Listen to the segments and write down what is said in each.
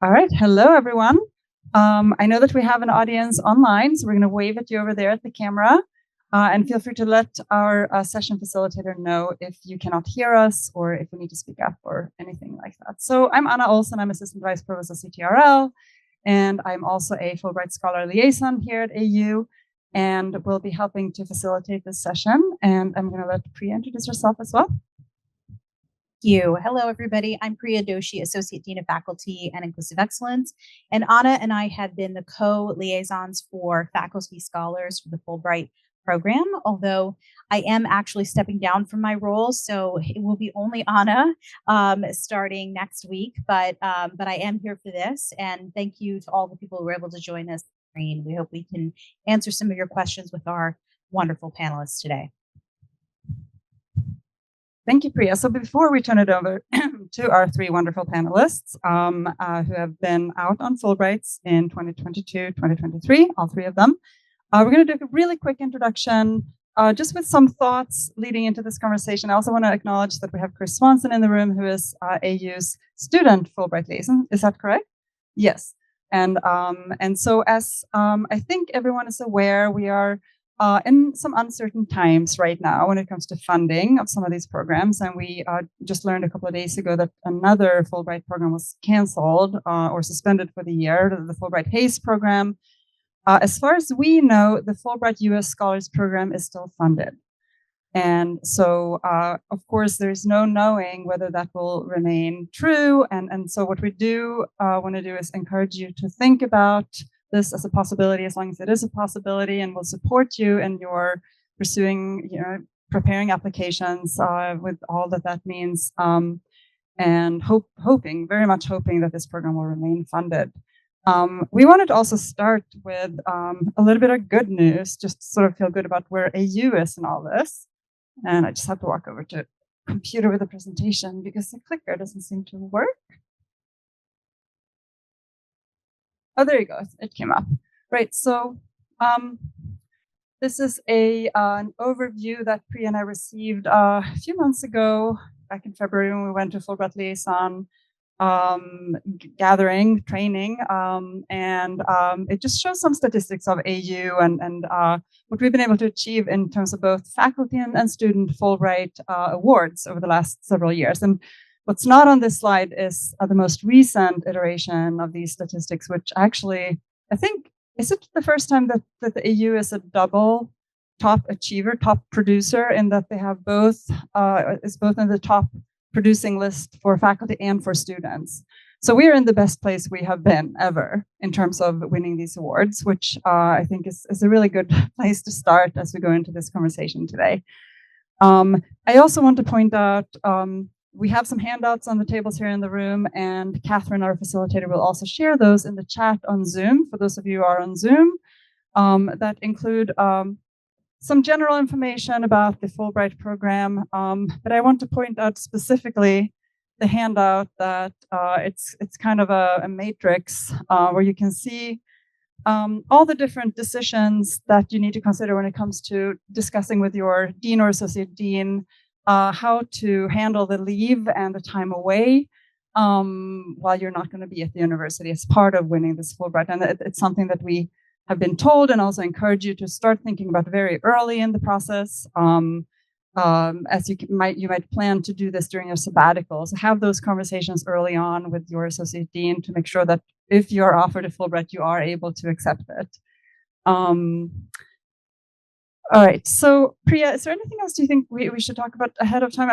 All right. Hello, everyone. I know that we have an audience online, so we're going to wave at you over there at the camera. And feel free to let our session facilitator know if you cannot hear us or if we need to speak up or anything like that. So I'm Anna Olsson. I'm Assistant Vice Provost at CTRL, and I'm also a Fulbright Scholar Liaison here at AU, and will be helping to facilitate this session. And I'm going to let Priya introduce herself as well. You. Hello, everybody. I'm Priya Doshi, Associate Dean of Faculty and Inclusive Excellence. And Anna and I have been the co-liaisons for faculty scholars for the Fulbright program, although I am actually stepping down from my role. So it will be only Anna starting next week, but I am here for this. And thank you to all the people who were able to join us. We hope we can answer some of your questions with our wonderful panelists today. Thank you, Priya. So before we turn it over to our three wonderful panelists who have been out on Fulbrights in 2022, 2023, all three of them, we're going to do a really quick introduction, just with some thoughts leading into this conversation. I also want to acknowledge that we have Chris Swanson in the room, who is AU's student Fulbright liaison. Is that correct? Yes. And so as I think everyone is aware, we are in some uncertain times right now when it comes to funding of some of these programs. And we just learned a couple of days ago that another Fulbright program was canceled or suspended for the year, the Fulbright Hayes program. As far as we know, the Fulbright U.S. Scholars Program is still funded. And so, of course, there's no knowing whether that will remain true. And so what we do want to do is encourage you to think about this as a possibility, as long as it is a possibility, and will support you in your pursuing, preparing applications with all that means, and very much hoping that this program will remain funded. We wanted to also start with a little bit of good news, just to sort of feel good about where AU is in all this. And I just have to walk over to computer with a presentation because the clicker doesn't seem to work. Oh, there you go. It came up. Right. So this is an overview that Priya and I received a few months ago, back in February, when we went to Fulbright Liaison gathering, training, and it just shows some statistics of AU and what we've been able to achieve in terms of both faculty and student Fulbright awards over the last several years. And what's not on this slide is the most recent iteration of these statistics, which actually, I think, is it the first time that the AU is a double top achiever, top producer, in that they have both, is both in the top producing list for faculty and for students. So we are in the best place we have been ever in terms of winning these awards, which I think is a really good place to start as we go into this conversation today. I also want to point out, we have some handouts on the tables here in the room, and Catherine, our facilitator, will also share those in the chat on Zoom, for those of you who are on Zoom, that include some general information about the Fulbright program. But I want to point out specifically the handout that it's kind of a matrix where you can see all the different decisions that you need to consider when it comes to discussing with your dean or associate dean how to handle the leave and the time away while you're not going to be at the university as part of winning this Fulbright. And it's something that we have been told and also encourage you to start thinking about very early in the process, as you might plan to do this during your sabbatical. So have those conversations early on with your associate dean to make sure that if you're offered a Fulbright, you are able to accept it. All right, so Priya, is there anything else do you think we should talk about ahead of time?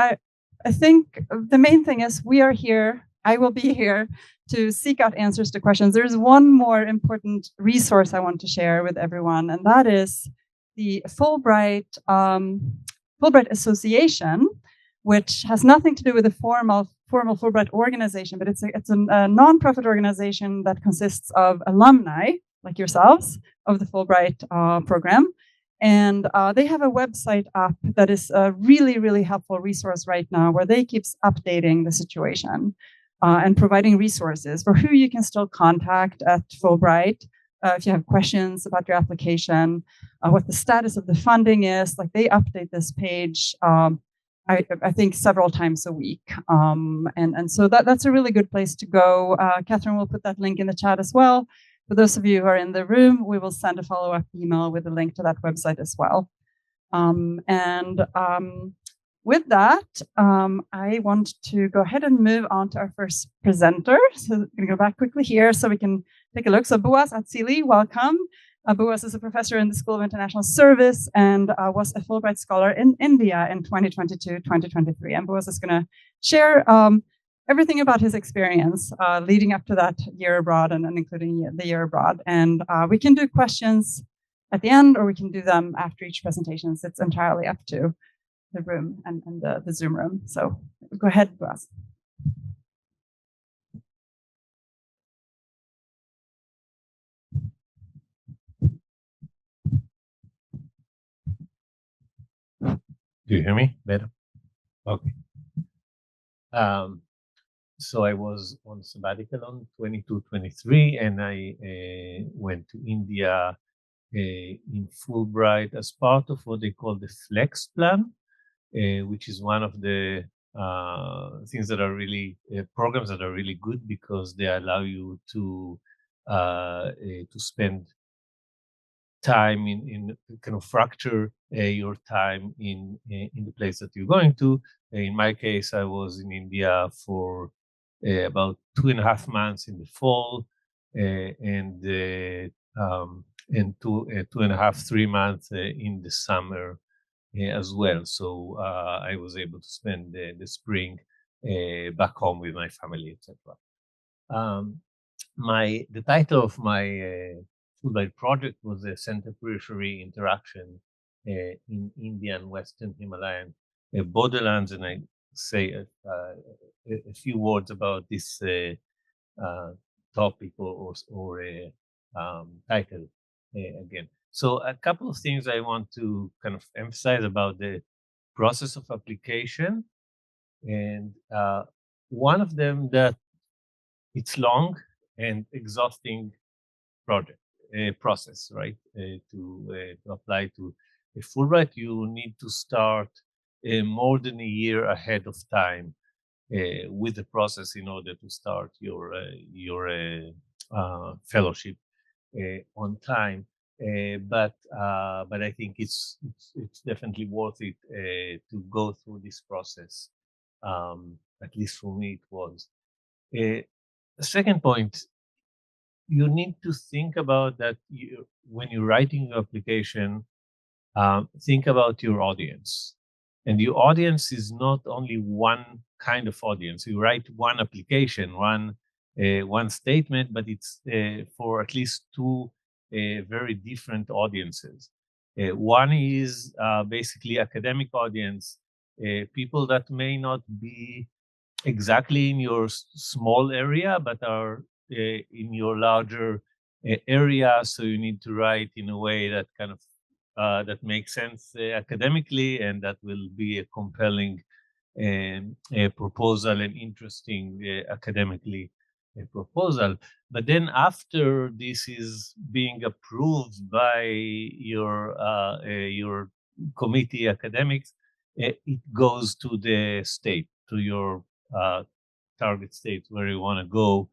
I think the main thing is we are here, I will be here to seek out answers to questions. There's one more important resource I want to share with everyone, and that is the Fulbright Association, which has nothing to do with the formal Fulbright organization, but it's a nonprofit organization that consists of alumni like yourselves of the Fulbright program. And they have a website up that is a really, really helpful resource right now, where they keep updating the situation and providing resources for who you can still contact at Fulbright if you have questions about your application, what the status of the funding is. Like, they update this page I think several times a week. And so that's a really good place to go. Catherine will put that link in the chat as well. For those of you who are in the room, we will send a follow-up email with a link to that website as well. With that, I want to go ahead and move on to our first presenter. So I'm going to go back quickly here so we can take a look. So Boaz Atzili, welcome. Boaz is a professor in the School of International Service and was a Fulbright Scholar in India in 2022-2023. And Boaz is going to share everything about his experience leading up to that year abroad and including the year abroad. And we can do questions at the end, or we can do them after each presentation. So it's entirely up to the room and the Zoom room. So go ahead, Boaz. Do you hear me better? Okay. So I was on sabbatical on 22-23, and I went to India in Fulbright as part of what they call the Flex Plan, which is one of the things that are really programs that are really good because they allow you to spend time in kind of fracture your time in the place that you're going to. In my case, I was in India for about 2.5 months in the fall, and 2.5, 3 months in the summer as well. So I was able to spend the spring back home with my family, etc. The title of my Fulbright project was the center-periphery interaction in Indian Western Himalayan borderlands, and I say a few words about this topic or title again. So a couple of things I want to kind of emphasize about the process of application, and one of them that it's long and exhausting process, right? To apply to a Fulbright, you need to start more than a year ahead of time with the process in order to start your fellowship on time. But I think it's definitely worth it to go through this process. At least for me, it was. The second point, you need to think about that when you're writing your application, think about your audience. And your audience is not only one kind of audience. You write one application, one statement, but it's for at least two very different audiences. One is basically academic audience, people that may not be exactly in your small area, but are in your larger area. So you need to write in a way that kind of that makes sense academically, and that will be a compelling proposal and interesting academically proposal. But then after this is being approved by your committee academics, it goes to the state, to your target state where you want to go,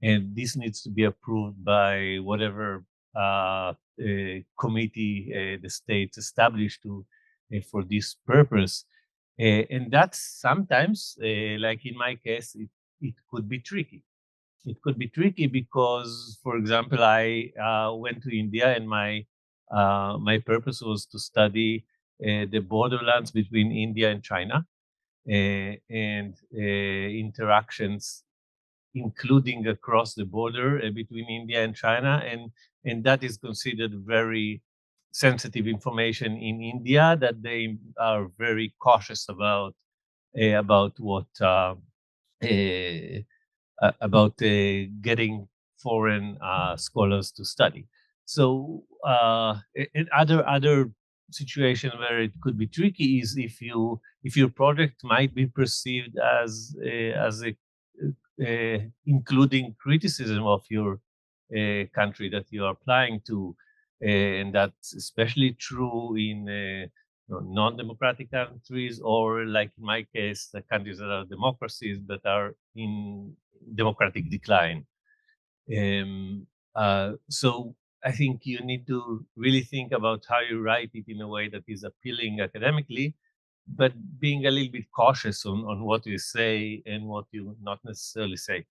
and this needs to be approved by whatever committee the state established to for this purpose. And that's sometimes, like in my case, it could be tricky. It could be tricky because, for example, I went to India, and my purpose was to study the borderlands between India and China, and interactions, including across the border between India and China, and that is considered very sensitive information in India that they are very cautious about what getting foreign scholars to study. So in other situation where it could be tricky is if your project might be perceived as including criticism of your country that you are applying to, and that's especially true in non-democratic countries, or like in my case, the countries that are democracies but are in democratic decline. So I think you need to really think about how you write it in a way that is appealing academically, but being a little bit cautious on what you say and what you not necessarily say.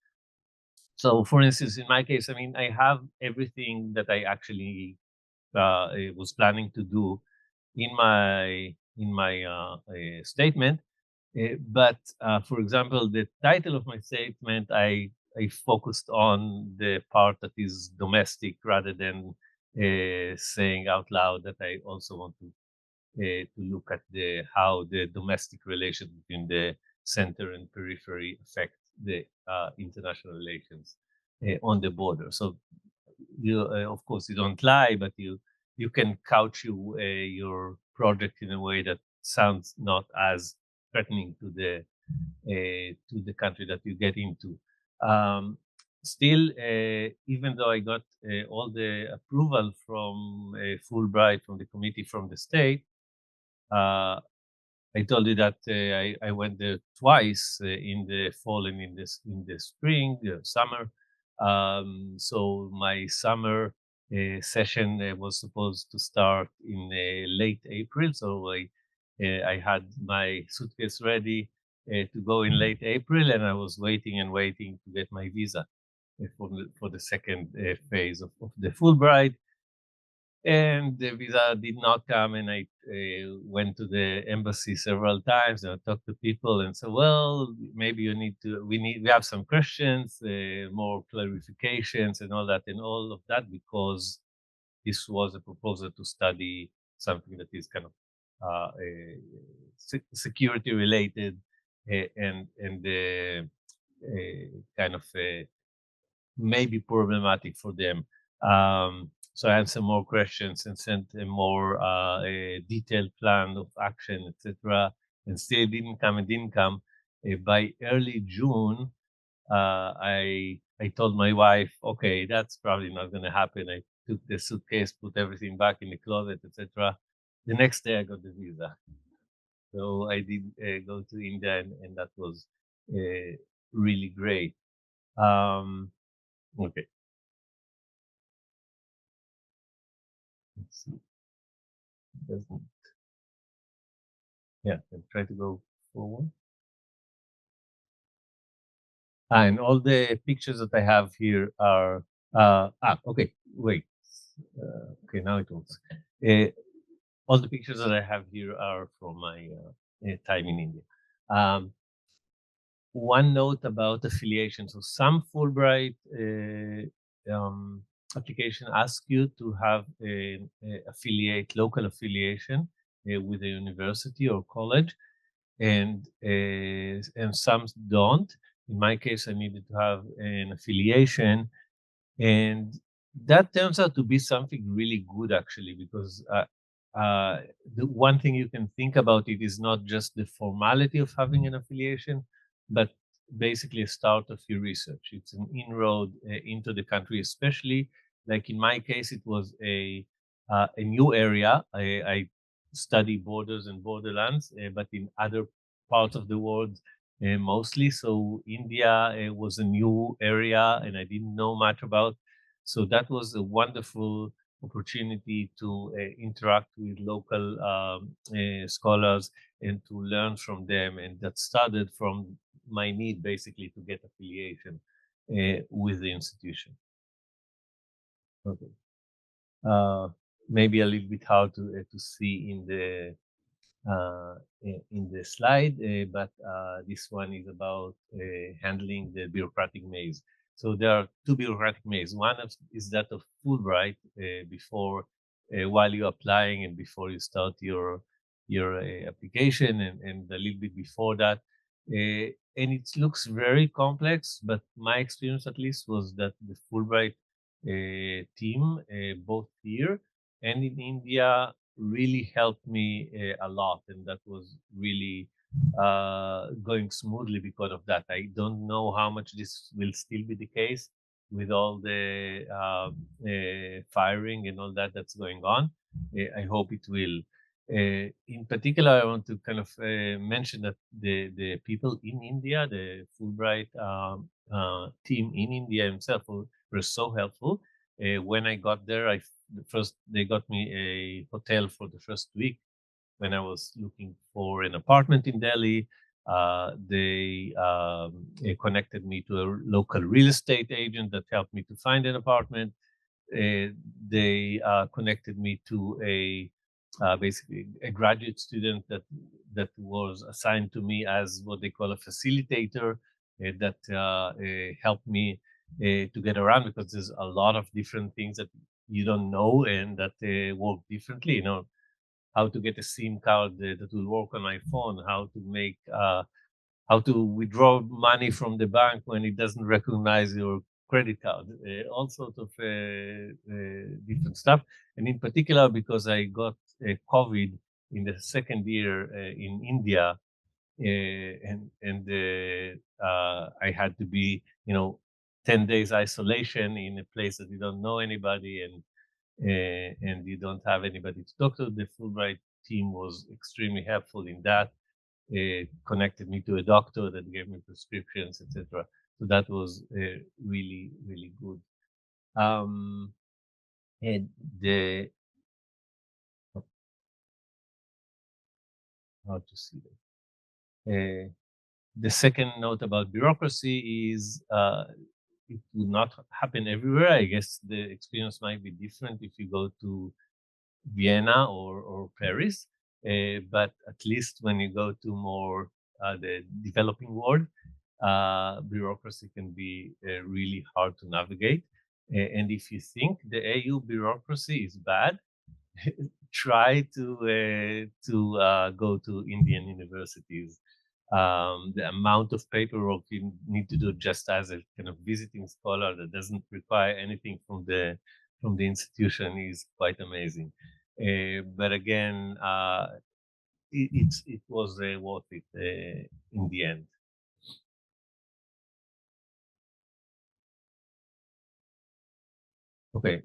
So, for instance, in my case, I mean, I have everything that I actually was planning to do in my statement. But for example, the title of my statement, I focused on the part that is domestic rather than saying out loud that I also want to look at how the domestic relations between the center and periphery affect the international relations on the border. So you, of course, you don't lie, but you can couch your project in a way that sounds not as threatening to the country that you get into. Still, even though I got all the approval from Fulbright, from the committee, from the state, I told you that I went there twice in the fall and in the spring, summer. So my summer session was supposed to start in late April. So I had my suitcase ready to go in late April, and I was waiting and waiting to get my visa for the second phase of the Fulbright. And the visa did not come, and I went to the embassy several times and I talked to people and said, well, maybe we have some questions, more clarifications and all that, because this was a proposal to study something that is kind of security related and kind of maybe problematic for them. So I answered more questions and sent a more a detailed plan of action, etc. And still didn't come. By early June, I told my wife, okay, that's probably not going to happen. I took the suitcase, put everything back in the closet, etc. The next day, I got the visa. So I did go to India, and that was really great. Okay. Let's see. Doesn't. Yeah, and try to go forward. And all the pictures that I have here are okay, wait. Okay, now it works. All the pictures that I have here are from my time in India. One note about affiliation. So some Fulbright application ask you to have an local affiliation with a university or college, and some don't. In my case, I needed to have an affiliation, and that turns out to be something really good, actually, because the one thing you can think about it is not just the formality of having an affiliation, but basically a start of your research. It's an inroad into the country, especially like in my case, it was a new area. I study borders and borderlands, but in other parts of the world, mostly. So India was a new area, and I didn't know much about. So that was a wonderful opportunity to interact with local scholars and to learn from them. And that started from my need, basically, to get affiliation with the institution. Okay. Maybe a little bit hard to see in the slide, but this one is about handling the bureaucratic maze. So there are two bureaucratic mazes. One is that of Fulbright before, while you're applying and before you start your application, and a little bit before that. And it looks very complex, but my experience at least was that the Fulbright team, both here and in India, really helped me a lot, and that was really going smoothly because of that. I don't know how much this will still be the case with all the firing and all that that's going on. I hope it will. In particular, I want to kind of mention that the people in India, the Fulbright team in India himself, were so helpful. When I got there, first they got me a hotel for the first week when I was looking for an apartment in Delhi. They connected me to a local real estate agent that helped me to find an apartment. They connected me to basically a graduate student that was assigned to me as what they call a facilitator that helped me to get around, because there's a lot of different things that you don't know and that work differently. You know, how to get a SIM card that will work on my phone, how to withdraw money from the bank when it doesn't recognize your credit card, all sorts of different stuff. And in particular, because I got COVID in the second year in India, and I had to be, 10 days isolation in a place that you don't know anybody, and you don't have anybody to talk to. The Fulbright team was extremely helpful in that. Connected me to a doctor that gave me prescriptions, etc. So that was really, really good. And the how to see that. The second note about bureaucracy is it would not happen everywhere. I guess the experience might be different if you go to Vienna or Paris, but at least when you go to more the developing world, bureaucracy can be really hard to navigate. And if you think the AU bureaucracy is bad, try to go to Indian universities. The amount of paperwork you need to do just as a kind of visiting scholar that doesn't require anything from the institution is quite amazing. But again, it was worth it in the end. Okay.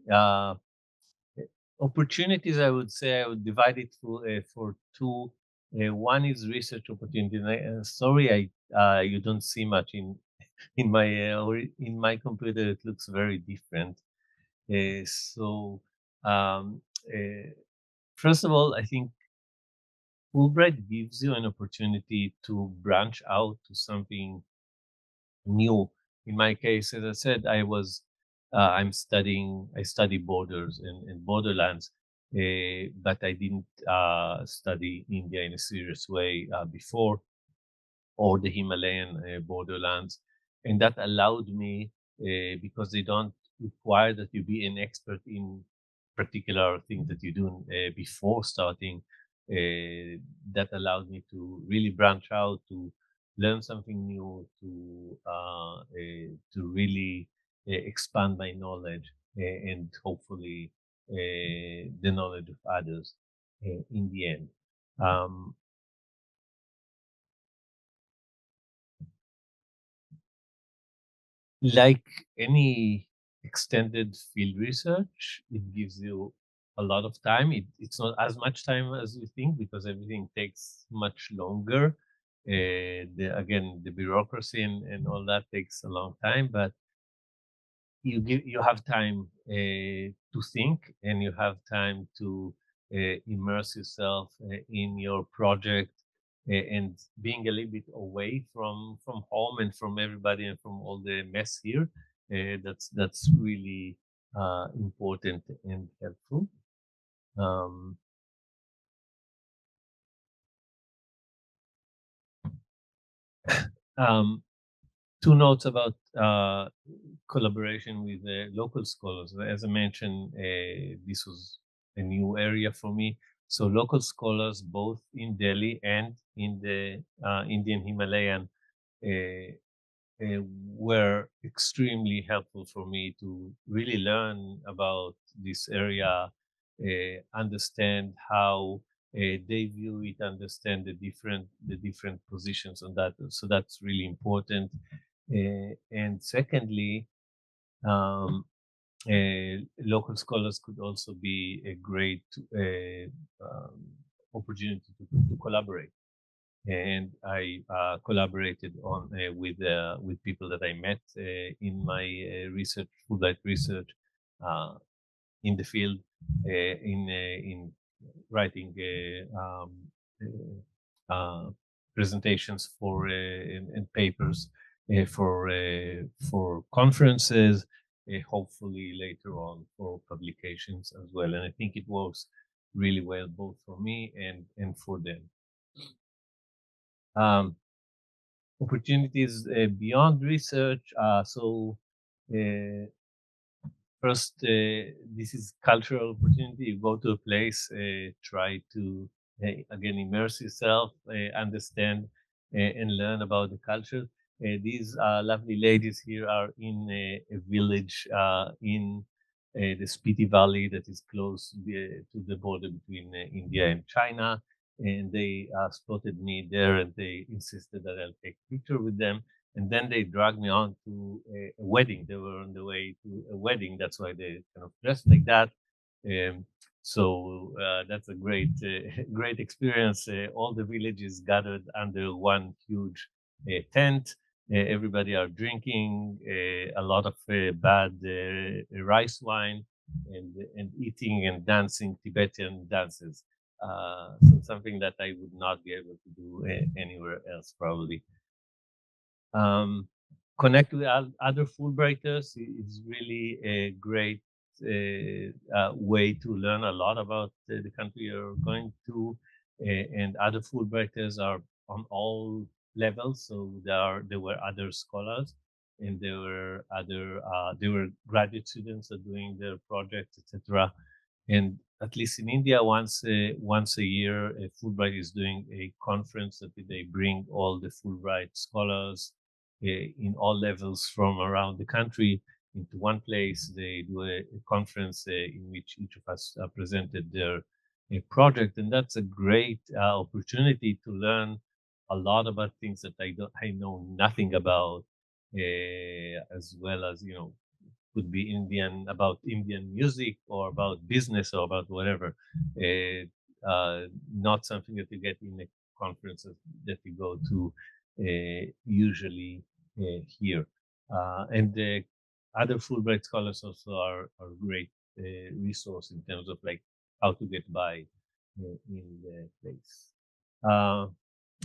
Opportunities, I would say I would divide it for two. One is research opportunity. Sorry, you don't see much in my in my computer. It looks very different. So first of all, I think Fulbright gives you an opportunity to branch out to something new. In my case, as I said, I study borders and borderlands, but I didn't study India in a serious way before, or the Himalayan borderlands. And that allowed me, because they don't require that you be an expert in particular things that you do before starting, that allowed me to really branch out, to learn something new, to really expand my knowledge and hopefully the knowledge of others in the end. Like any extended field research, it gives you a lot of time. It's not as much time as we think, because everything takes much longer. Again, the bureaucracy and all that takes a long time, but you have time to think, and you have time to immerse yourself in your project, and being a little bit away from home and from everybody and from all the mess here. That's really important and helpful. Um, um, Two notes about collaboration with local scholars. As I mentioned, this was a new area for me. So local scholars, both in Delhi and in the Indian Himalayan, uh, were extremely helpful for me to really learn about this area, understand how they view it, understand the different positions on that. So that's really important. And secondly, um, local scholars could also be a great um, opportunity to collaborate. And I collaborated on with people that I met in my research, Fulbright research, in the field, in writing presentations for and papers for conferences, hopefully later on for publications as well. And I think it works really well both for me and for them. Opportunities beyond research. First, this is cultural opportunity. You go to a place, try to again immerse yourself, understand and learn about the culture. These lovely ladies here are in a village in the Spiti Valley that is close to the border between India and China. And they spotted me there, and they insisted that I'll take a picture with them. And then they dragged me on to a wedding. They were on the way to a wedding. That's why they kind of dressed like that. So that's a great, great experience. All the villages gathered under one huge tent. Everybody are drinking a lot of bad rice wine and eating and dancing Tibetan dances. So something that I would not be able to do anywhere else, probably. Connect with other Fulbrighters is really a great way to learn a lot about the country you're going to, and other Fulbrighters are on all levels. So there were other scholars, and there were graduate students that are doing their projects, etc. And at least in India, once a year, Fulbright is doing a conference that they bring all the Fulbright scholars in all levels from around the country into one place. They do a conference in which each of us presented their project, and that's a great opportunity to learn a lot about things that I know nothing about, as well as could be about Indian music or about business or about whatever. Not something that you get in the conferences that you go to usually here. And the other Fulbright scholars also are great resource in terms of like how to get by in the place.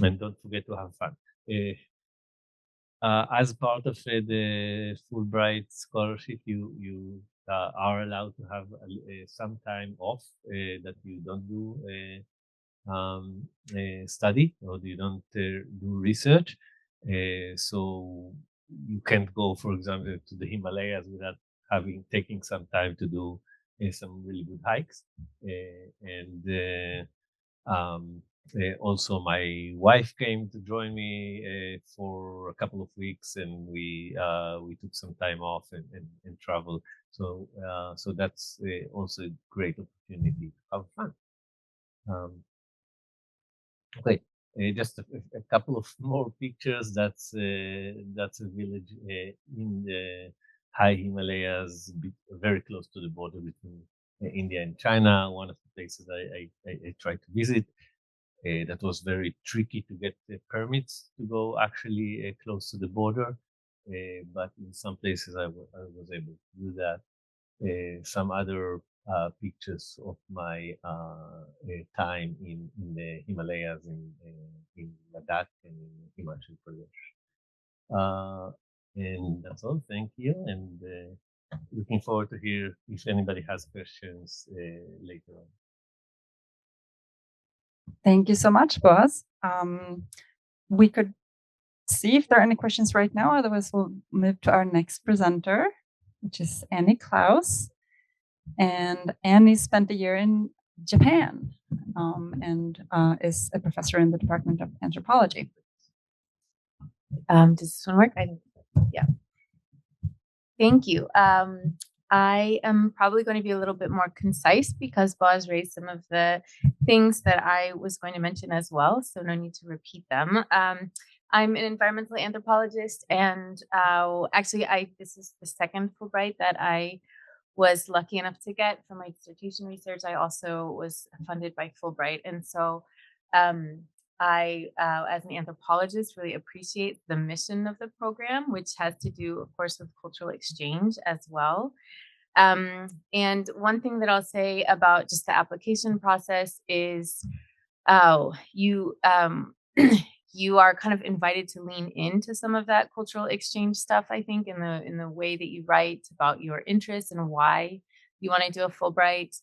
And don't forget to have fun. As part of the Fulbright scholarship, you are allowed to have some time off that you don't do study or you don't do research. So you can't go, for example, to the Himalayas without taking some time to do some really good hikes. Also, my wife came to join me for a couple of weeks, and we took some time off and travel. So that's also a great opportunity to have fun. Okay, just a couple of more pictures. That's a village in the high Himalayas, very close to the border between India and China. One of the places I tried to visit. That was very tricky to get permits to go actually close to the border, but in some places I was able to do that. Some other pictures of my time in the Himalayas, in Ladakh and in Himachal Pradesh. And that's all. Thank you, and looking forward to hear if anybody has questions later on. Thank you so much, Boaz. We could see if there are any questions right now. Otherwise, we'll move to our next presenter, which is Claus. And Annie spent a year in Japan and is a professor in the Department of Anthropology. Does this one work? Yeah. Thank you. I am probably going to be a little bit more concise because Boaz raised some of the things that I was going to mention as well, so no need to repeat them. I'm an environmental anthropologist, and actually, this is the second Fulbright that I was lucky enough to get for my dissertation research. I also was funded by Fulbright. And so I, as an anthropologist, really appreciate the mission of the program, which has to do, of course, with cultural exchange as well. And one thing that I'll say about just the application process is, you you are kind of invited to lean into some of that cultural exchange stuff, I think, in the way that you write about your interests and why you want to do a Fulbright.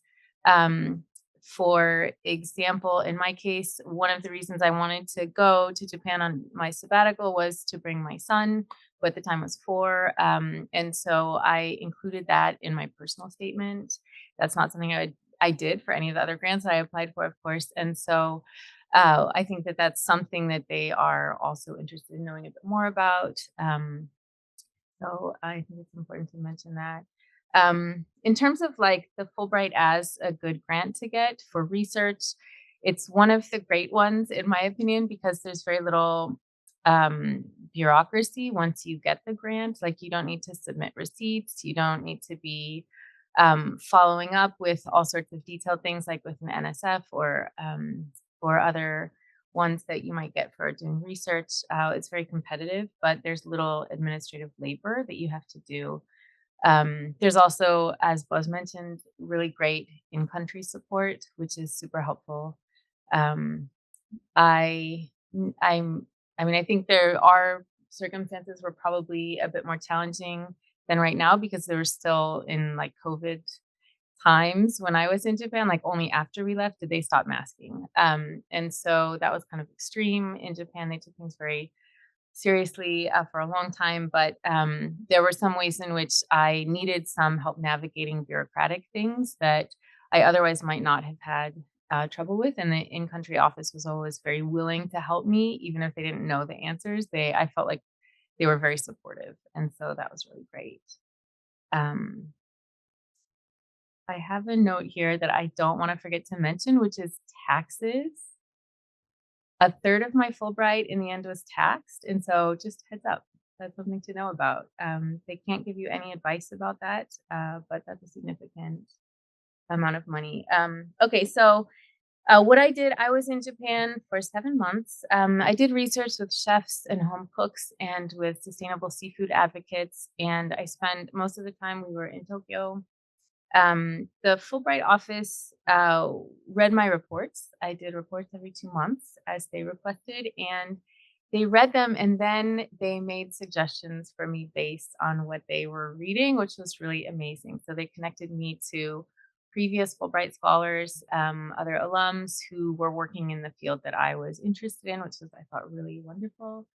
For example, in my case, one of the reasons I wanted to go to Japan on my sabbatical was to bring my son, who at the time was 4. And so I included that in my personal statement. That's not something I did for any of the other grants that I applied for, of course. And so I think that that's something that they are also interested in knowing a bit more about. So I think it's important to mention that. In terms of like the Fulbright as a good grant to get for research, it's one of the great ones, in my opinion, because there's very little bureaucracy once you get the grant. Like, you don't need to submit receipts. You don't need to be following up with all sorts of detailed things like with an NSF or other ones that you might get for doing research. It's very competitive, but there's little administrative labor that you have to do. There's also, as Boaz mentioned, really great in-country support, which is super helpful. I think there are circumstances were probably a bit more challenging than right now, because they were still in like COVID times when I was in Japan. Like, only after we left did they stop masking. And so that was kind of extreme in Japan. They took things very seriously for a long time, but there were some ways in which I needed some help navigating bureaucratic things that I otherwise might not have had trouble with. And the in-country office was always very willing to help me, even if they didn't know the answers. I felt like they were very supportive, and so that was really great. I have a note here that I don't want to forget to mention, which is taxes. A third of my Fulbright in the end was taxed. And so just heads up, that's something to know about. They can't give you any advice about that, but that's a significant amount of money. Okay, so what I did, I was in Japan for 7 months. I did research with chefs and home cooks and with sustainable seafood advocates. And I spent most of the time, we were in Tokyo. The Fulbright office read my reports. I did reports every 2 months as they requested, and they read them, and then they made suggestions for me based on what they were reading, which was really amazing. So they connected me to previous Fulbright scholars, other alums who were working in the field that I was interested in, which was, I thought, really wonderful.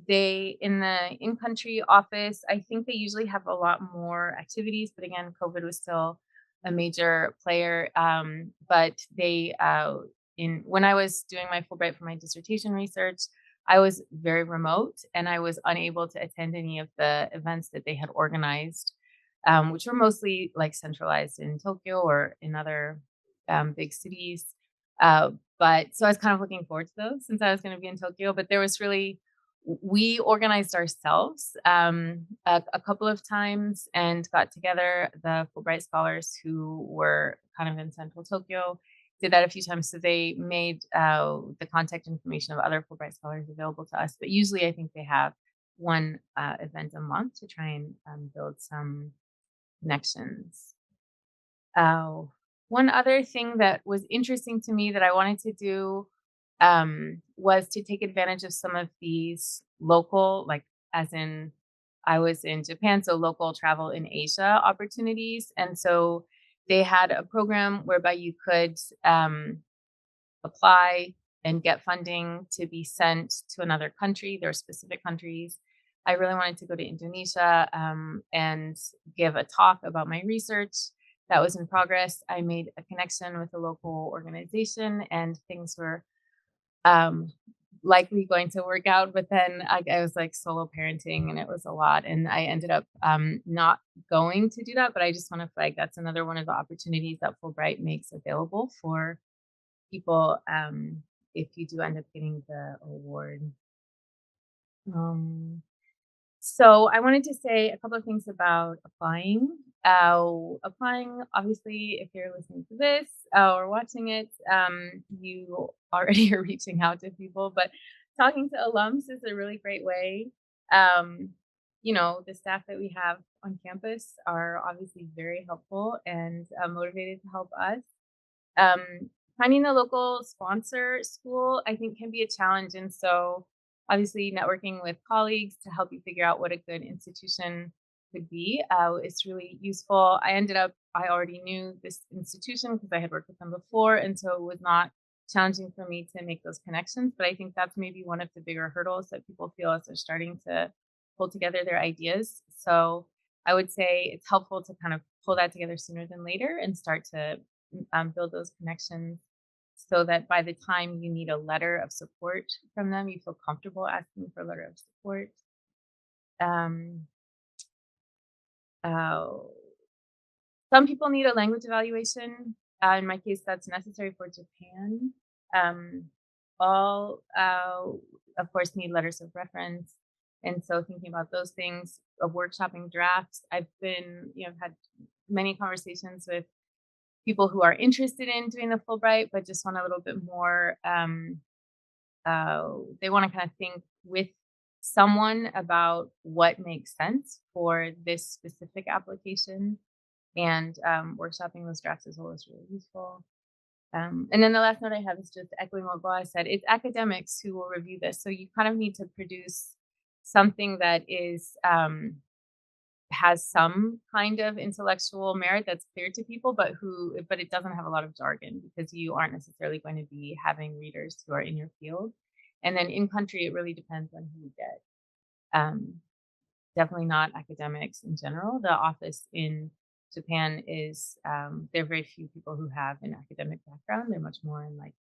They, in the in-country office, I think they usually have a lot more activities, but again, COVID was still a major player. But they, when I was doing my Fulbright for my dissertation research, I was very remote and I was unable to attend any of the events that they had organized, which were mostly like centralized in Tokyo or in other big cities. But so I was kind of looking forward to those since I was going to be in Tokyo. But there was really, we organized ourselves a couple of times and got together. The Fulbright scholars who were kind of in central Tokyo did that a few times. So they made the contact information of other Fulbright scholars available to us. But usually I think they have one event a month to try and build some connections. One other thing that was interesting to me that I wanted to do was to take advantage of some of these local, like as in I was in Japan, so local travel in Asia opportunities. And so they had a program whereby you could apply and get funding to be sent to another country. There are specific countries. I really wanted to go to Indonesia and give a talk about my research that was in progress. I made a connection with a local organization and things were likely going to work out, but then I was like solo parenting and it was a lot, and I ended up not going to do that. But I just want to flag that's another one of the opportunities that Fulbright makes available for people if you do end up getting the award. So I wanted to say a couple of things about applying. applying, obviously, if you're listening to this or watching it, you already are reaching out to people, but talking to alums is a really great way. The staff that we have on campus are obviously very helpful and motivated to help us. Finding a local sponsor school, I think, can be a challenge. And so obviously networking with colleagues to help you figure out what a good institution could be is really useful. I already knew this institution because I had worked with them before. And so it was not challenging for me to make those connections. But I think that's maybe one of the bigger hurdles that people feel as they're starting to pull together their ideas. So I would say it's helpful to kind of pull that together sooner than later and start to build those connections so that by the time you need a letter of support from them, you feel comfortable asking for a letter of support. Some people need a language evaluation. In my case, that's necessary for Japan. All, of course, need letters of reference. And so thinking about those things, of workshopping drafts, I've had many conversations with people who are interested in doing the Fulbright, but just want a little bit more, they want to kind of think with someone about what makes sense for this specific application, and workshopping those drafts is always really useful. And then the last note I have is just echoing what Boaz said. It's academics who will review this. So you kind of need to produce something that is has some kind of intellectual merit that's clear to people, but it doesn't have a lot of jargon, because you aren't necessarily going to be having readers who are in your field. And then in country, it really depends on who you get. Definitely not academics in general. The office in Japan is, there are very few people who have an academic background. They're much more in like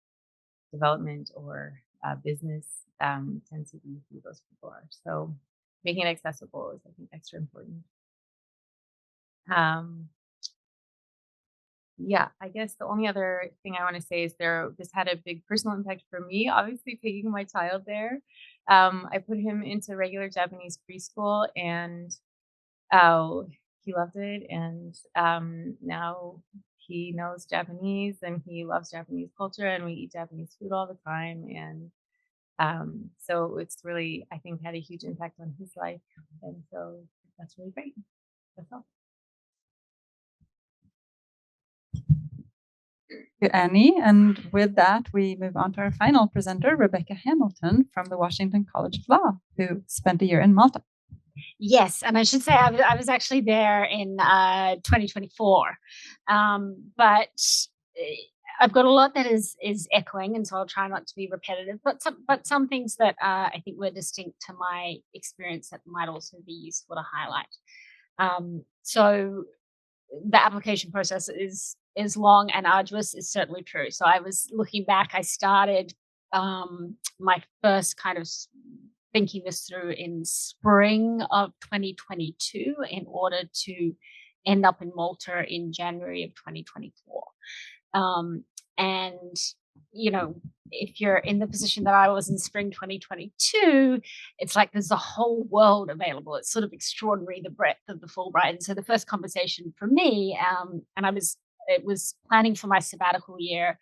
development or business, tends to be who those people are. So making it accessible is, I think, extra important. Yeah, I guess the only other thing I want to say is this had a big personal impact for me, obviously taking my child there. I put him into regular Japanese preschool, and he loved it. And now he knows Japanese and he loves Japanese culture, and we eat Japanese food all the time. And so it's really, I think, had a huge impact on his life. And so that's really great. That's all. Thank you, Annie. And with that, we move on to our final presenter, Rebecca Hamilton from the Washington College of Law, who spent a year in Malta. Yes, and I should say I was actually there in 2024, but I've got a lot that is echoing, and so I'll try not to be repetitive. But some things that I think were distinct to my experience that might also be useful to highlight. So the application process is long and arduous is certainly true. So I was looking back. I started my first kind of thinking this through in spring of 2022 in order to end up in Malta in January of 2024. And, if you're in the position that I was in spring 2022, it's like there's a whole world available. It's sort of extraordinary, the breadth of the Fulbright. And so the first conversation for me, and it was planning for my sabbatical year,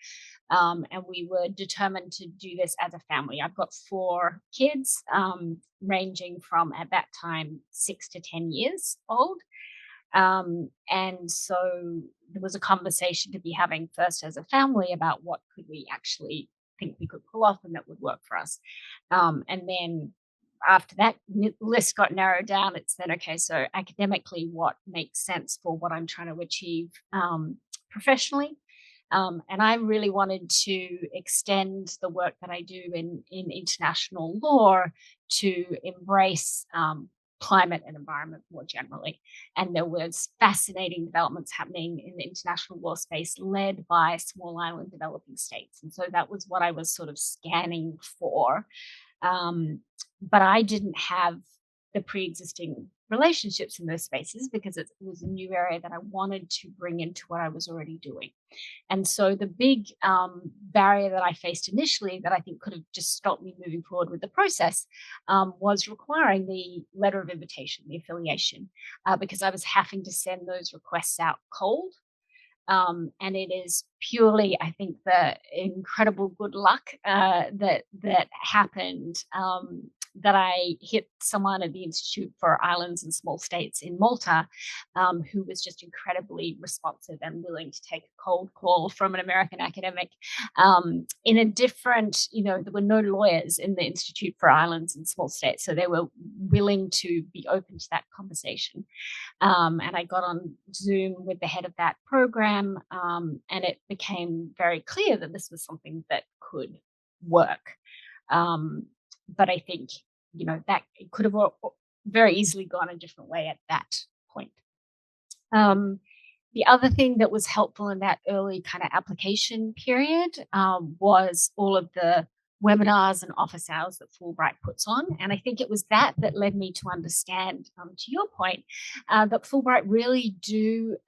and we were determined to do this as a family. I've got 4 kids, ranging from, at that time, 6 to 10 years old. And so there was a conversation to be having first as a family about what could we actually think we could pull off and that would work for us. And then after that list got narrowed down, it's then, okay, so academically, what makes sense for what I'm trying to achieve professionally? And I really wanted to extend the work that I do in international law to embrace climate and environment more generally. And there was fascinating developments happening in the international law space led by small island developing states. And so that was what I was sort of scanning for. But I didn't have the pre-existing relationships in those spaces because it was a new area that I wanted to bring into what I was already doing. And so the big barrier that I faced initially that I think could have just stopped me moving forward with the process was requiring the letter of invitation, the affiliation, because I was having to send those requests out cold. And it is purely, I think, the incredible good luck that happened that I hit someone at the Institute for Islands and Small States in Malta who was just incredibly responsive and willing to take a cold call from an American academic in a different, there were no lawyers in the Institute for Islands and Small States, so they were willing to be open to that conversation. And I got on Zoom with the head of that program, and it became very clear that this was something that could work. But I think, that it could have very easily gone a different way at that point. The other thing that was helpful in that early kind of application period was all of the webinars and office hours that Fulbright puts on. And I think it was that led me to understand, to your point, that Fulbright really do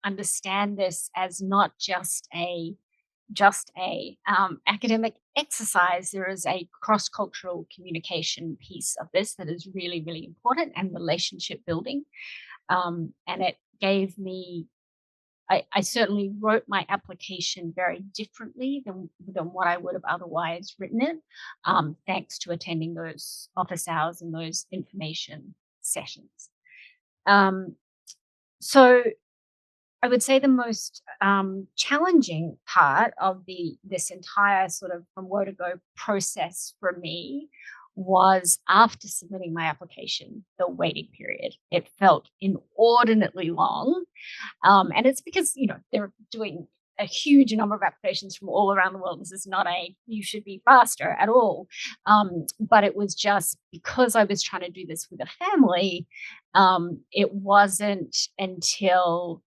understand this as not just a academic exercise. There is a cross-cultural communication piece of this that is really, really important, and relationship building. And it gave me, I certainly wrote my application very differently than what I would have otherwise written it, thanks to attending those office hours and those information sessions. So I would say the most challenging part of this entire sort of from where to go process for me was after submitting my application, the waiting period. It felt inordinately long. And it's because, they're doing a huge number of applications from all around the world. This is not you should be faster at all. But it was just because I was trying to do this with a family, it wasn't until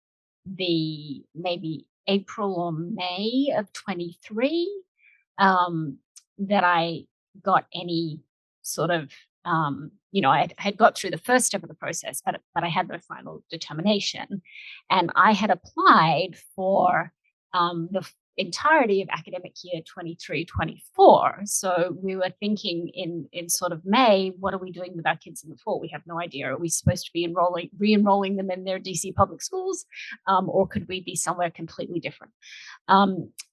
the maybe April or May of 23 that I got any sort of, I had got through the first step of the process, but I had no final determination. And I had applied for the entirety of academic year 23-24. So we were thinking in sort of May, what are we doing with our kids in the fall? We have no idea. Are we supposed to be re-enrolling them in their DC public schools? Or could we be somewhere completely different?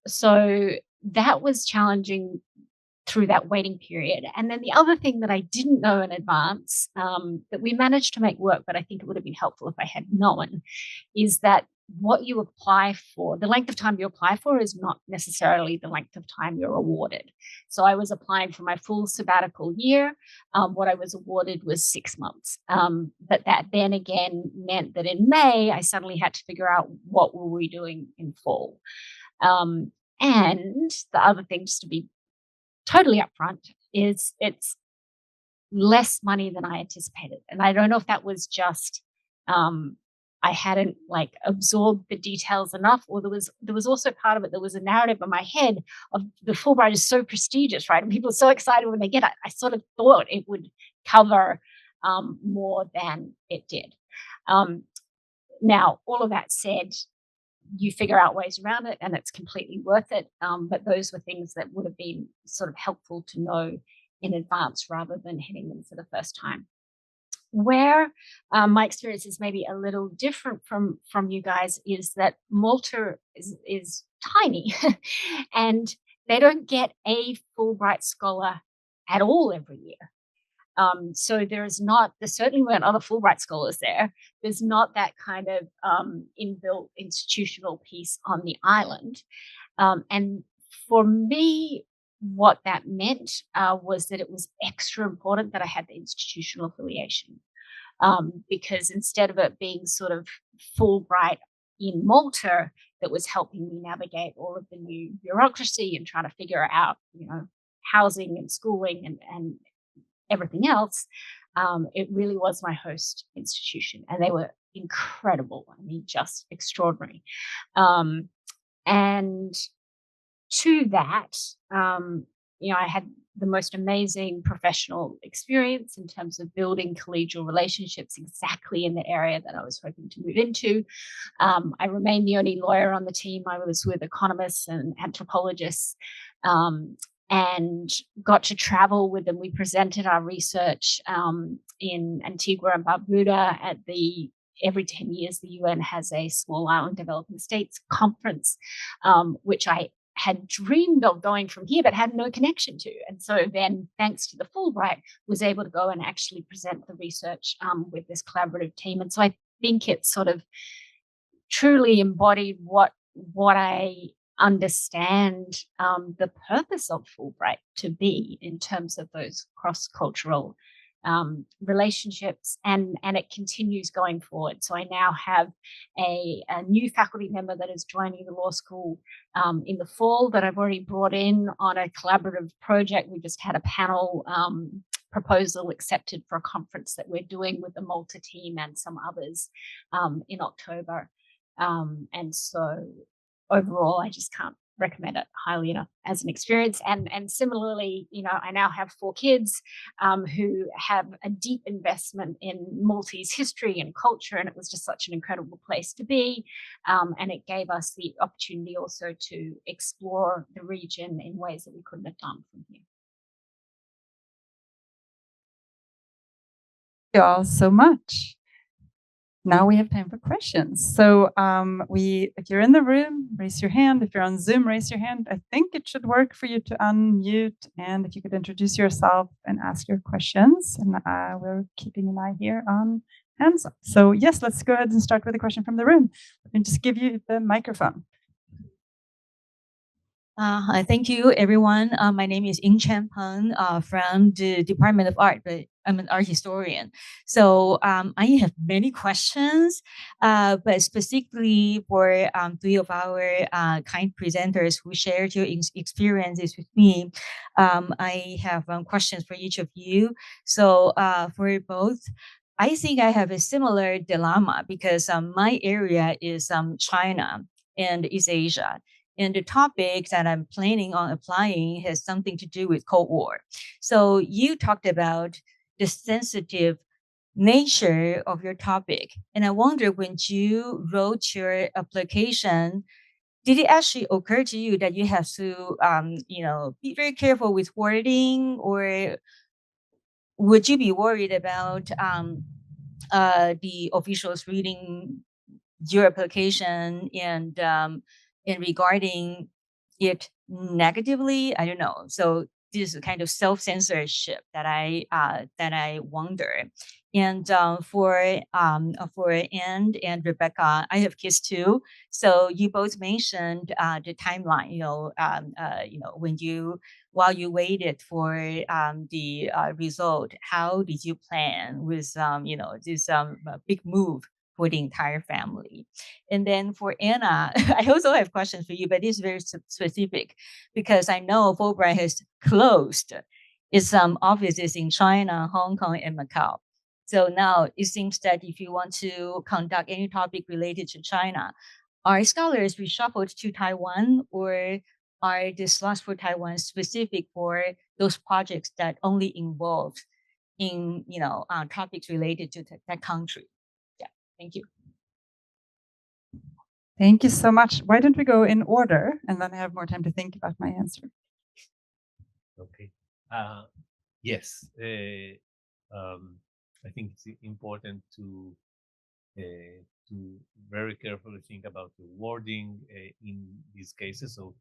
So that was challenging through that waiting period. And then the other thing that I didn't know in advance, that we managed to make work, but I think it would have been helpful if I had known, is that what you apply for, the length of time you apply for is not necessarily the length of time you're awarded. So I was applying for my full sabbatical year. What I was awarded was 6 months. But that then again meant that in May, I suddenly had to figure out what were we doing in fall. And the other thing, just to be totally upfront, is it's less money than I anticipated. And I don't know if that was just I hadn't absorbed the details enough, or there was also part of it. There was a narrative in my head of the Fulbright is so prestigious, right? And people are so excited when they get it. I sort of thought it would cover more than it did. Now, all of that said, you figure out ways around it, and it's completely worth it. But those were things that would have been sort of helpful to know in advance rather than hitting them for the first time. Where my experience is maybe a little different from you guys is that Malta is tiny and they don't get a Fulbright scholar at all every year. So there certainly weren't other Fulbright scholars there. There's not that kind of inbuilt institutional piece on the island. And for me, what that meant was that it was extra important that I had the institutional affiliation, because instead of it being sort of Fulbright in Malta that was helping me navigate all of the new bureaucracy and trying to figure out, housing and schooling and everything else, it really was my host institution, and they were incredible. I mean, just extraordinary. And to that, I had the most amazing professional experience in terms of building collegial relationships exactly in the area that I was hoping to move into. I remained the only lawyer on the team. I was with economists and anthropologists, and got to travel with them. We presented our research in Antigua and Barbuda at every 10 years, the UN has a small island developing states conference, which I had dreamed of going from here, but had no connection to. And so then, thanks to the Fulbright, was able to go and actually present the research with this collaborative team. And so I think it sort of truly embodied what I understand the purpose of Fulbright to be in terms of those cross-cultural relationships, and it continues going forward. So I now have a new faculty member that is joining the law school in the fall that I've already brought in on a collaborative project. We just had a panel proposal accepted for a conference that we're doing with the Malta team and some others in October. And so overall, I just can't recommend it highly enough as an experience. And similarly, I now have 4 kids who have a deep investment in Maltese history and culture, and it was just such an incredible place to be. And it gave us the opportunity also to explore the region in ways that we couldn't have done from here. Thank you all so much. Now we have time for questions. So if you're in the room, raise your hand. If you're on Zoom, raise your hand. I think it should work for you to unmute. And if you could introduce yourself and ask your questions. And we're keeping an eye here on hands up. So yes, let's go ahead and start with a question from the room. Let me just give you the microphone. Thank you, everyone. My name is Ying Chen Peng from the Department of Art, but I'm an art historian. So I have many questions, but specifically for 3 of our kind presenters who shared your experiences with me, I have questions for each of you. So for both, I think I have a similar dilemma because my area is China and East Asia. And the topic that I'm planning on applying has something to do with Cold War. So you talked about the sensitive nature of your topic. And I wonder, when you wrote your application, did it actually occur to you that you have to, be very careful with wording, or would you be worried about the officials reading your application and regarding it negatively? I don't know. So this is a kind of self-censorship that I wonder. And for Anne and Rebecca, I have kids too. So you both mentioned the timeline. While you waited for the result, how did you plan with this big move for the entire family? And then for Anna, I also have questions for you, but it's very specific because I know Fulbright has closed its offices in China, Hong Kong, and Macau. So now it seems that if you want to conduct any topic related to China, are scholars reshuffled to Taiwan, or are the slots for Taiwan specific for those projects that only involve in topics related to that country? Yeah, thank you. Thank you so much. Why don't we go in order, and then I have more time to think about my answer. Okay. Yes. I think it's important to very carefully think about the wording in these cases. So,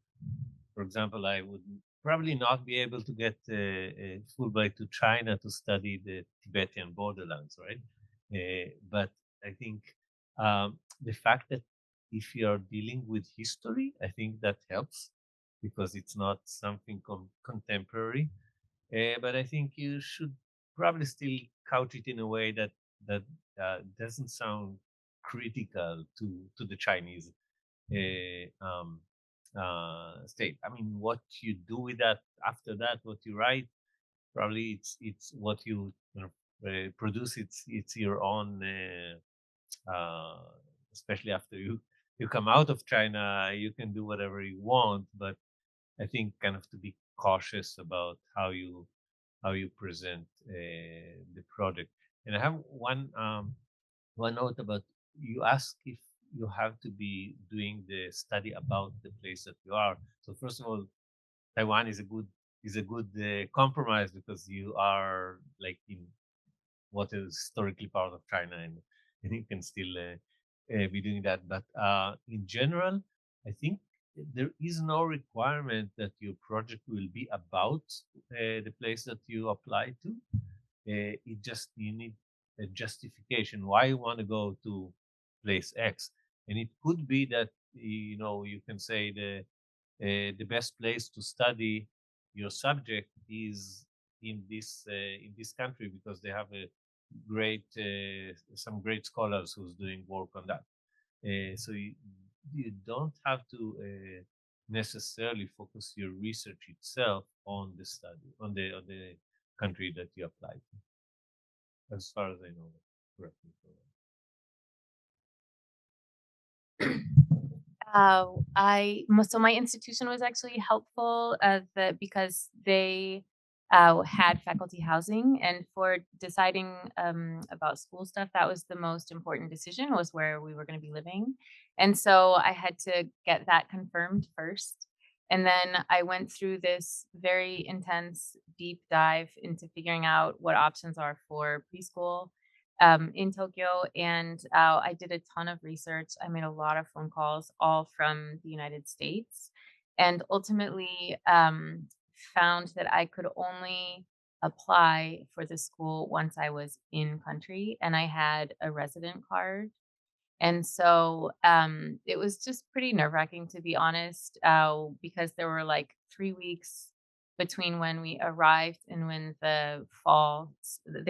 for example, I would probably not be able to get a Fulbright to China to study the Tibetan borderlands, right? But I think the fact that if you are dealing with history, I think that helps because it's not something contemporary. But I think you should probably still couch it in a way that doesn't sound critical to the Chinese state. I mean, what you do with that after that, what you write, probably it's what you produce. It's your own. Especially after you come out of China, you can do whatever you want. But I think kind of to be cautious about how you present the project. And I have one note about, you ask if you have to be doing the study about the place that you are. So first of all, Taiwan is a good compromise, because you are like in what is historically part of China, and you can still be doing that. But in general, I think there is no requirement that your project will be about the place that you apply to. It just, you need a justification why you want to go to place X, and it could be that, you can say the best place to study your subject is in this country, because they have a great some great scholars who's doing work on that. So you don't have to necessarily focus your research itself on the study, on the country that you apply to, as far as I know. Correct me if I'm wrong. So my institution was actually helpful because they had faculty housing, and for deciding about school stuff, that was the most important decision, was where we were going to be living. And so I had to get that confirmed first. And then I went through this very intense deep dive into figuring out what options are for preschool in Tokyo. And I did a ton of research. I made a lot of phone calls, all from the United States, and ultimately found that I could only apply for the school once I was in country and I had a resident card. And so it was just pretty nerve wracking, to be honest, because there were like 3 weeks between when we arrived and when they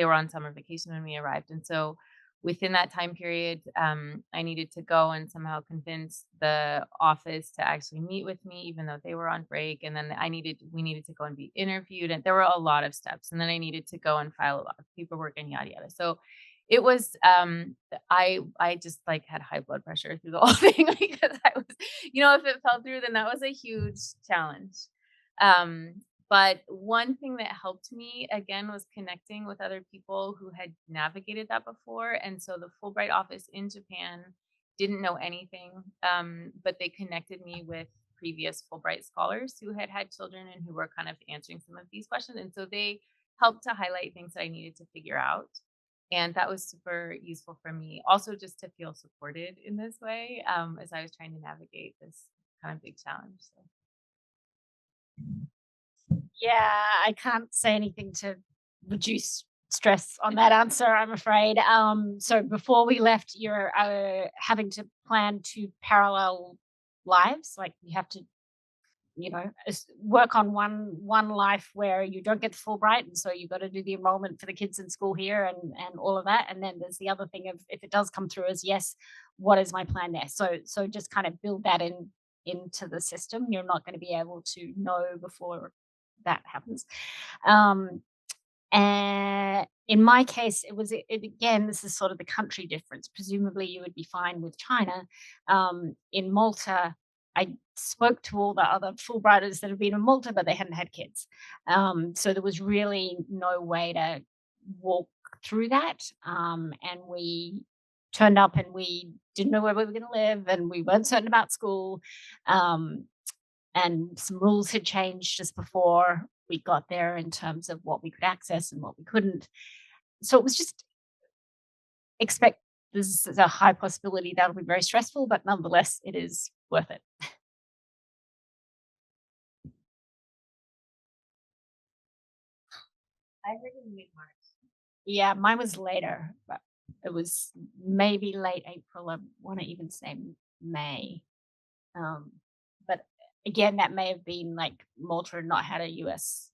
were on summer vacation when we arrived. And so within that time period, I needed to go and somehow convince the office to actually meet with me, even though they were on break. And then we needed to go and be interviewed. And there were a lot of steps. And then I needed to go and file a lot of paperwork and yada, yada. So it was I just like had high blood pressure through the whole thing, because I was, if it fell through, then that was a huge challenge. But one thing that helped me again was connecting with other people who had navigated that before. And so the Fulbright office in Japan didn't know anything, but they connected me with previous Fulbright scholars who had had children and who were kind of answering some of these questions. And so they helped to highlight things that I needed to figure out. And that was super useful for me. Also, just to feel supported in this way, as I was trying to navigate this kind of big challenge. So. Yeah, I can't say anything to reduce stress on that answer, I'm afraid. So before we left, you're having to plan 2 parallel lives. Like you have to, work on one life where you don't get the Fulbright, and so you've got to do the enrollment for the kids in school here and all of that. And then there's the other thing of, if it does come through as yes, what is my plan there? So just kind of build that into the system. You're not going to be able to know before that happens. And in my case, again, this is sort of the country difference. Presumably you would be fine with China. In Malta, I spoke to all the other Fulbrighters that have been in Malta, but they hadn't had kids. So there was really no way to walk through that. And we turned up and we didn't know where we were going to live, and we weren't certain about school. And some rules had changed just before we got there in terms of what we could access and what we couldn't. So it was just expect there's a high possibility that'll be very stressful, but nonetheless, it is worth it. I heard in mid-March. Yeah, mine was later, but it was maybe late April. I want to even say May. But again, that may have been like Malta had not had a U.S.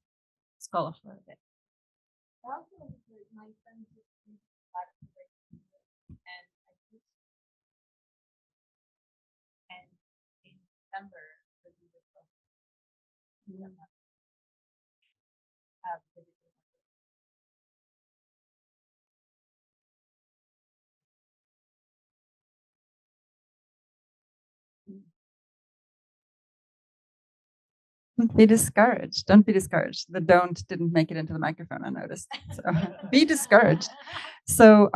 scholar for a bit. My friends and in December, Don't be discouraged. Don't be discouraged. The don't didn't make it into the microphone, I noticed. So be discouraged. So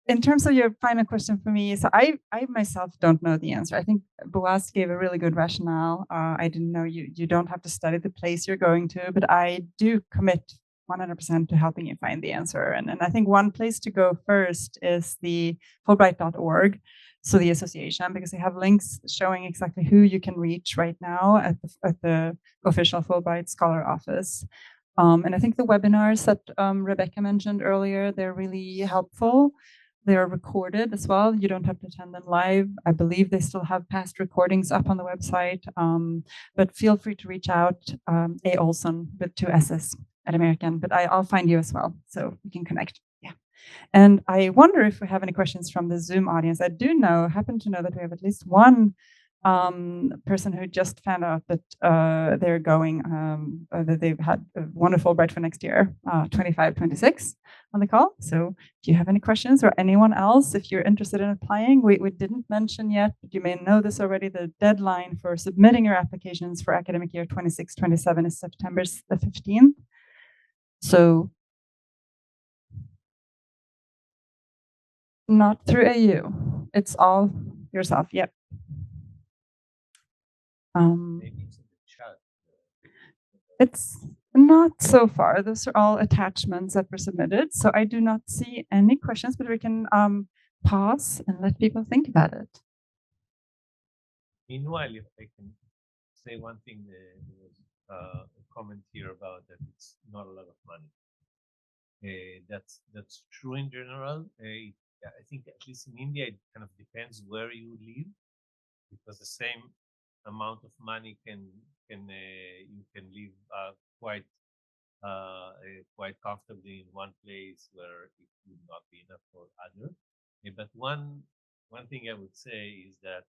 in terms of your final question for me, so I myself don't know the answer. I think Boaz gave a really good rationale. I didn't know you don't have to study the place you're going to, but I do commit 100% to helping you find the answer. And I think one place to go first is the Fulbright.org. So the association, because they have links showing exactly who you can reach right now at the official Fulbright Scholar Office. And I think the webinars that Rebecca mentioned earlier, they're really helpful. They're recorded as well. You don't have to attend them live. I believe they still have past recordings up on the website. But feel free to reach out, A. Olsson with 2 S's at American, but I'll find you as well, so we can connect. Yeah. And I wonder if we have any questions from the Zoom audience. I happen to know that we have at least one person who just found out that they're going, that they've had a wonderful Fulbright for next year, 25, 26 on the call. So do you have any questions, or anyone else, if you're interested in applying? We didn't mention yet, but you may know this already, the deadline for submitting your applications for academic year 26, 27 is September the 15th. So not through AU. It's all yourself. Yep. Maybe it's in the chat. It's not so far. Those are all attachments that were submitted. So I do not see any questions, but we can pause and let people think about it. Meanwhile, if I can say one thing, there was a comment here about that it's not a lot of money. That's true in general. I think at least in India, it kind of depends where you live, because the same amount of money you can live quite comfortably in one place where it would not be enough for other. But one thing I would say is that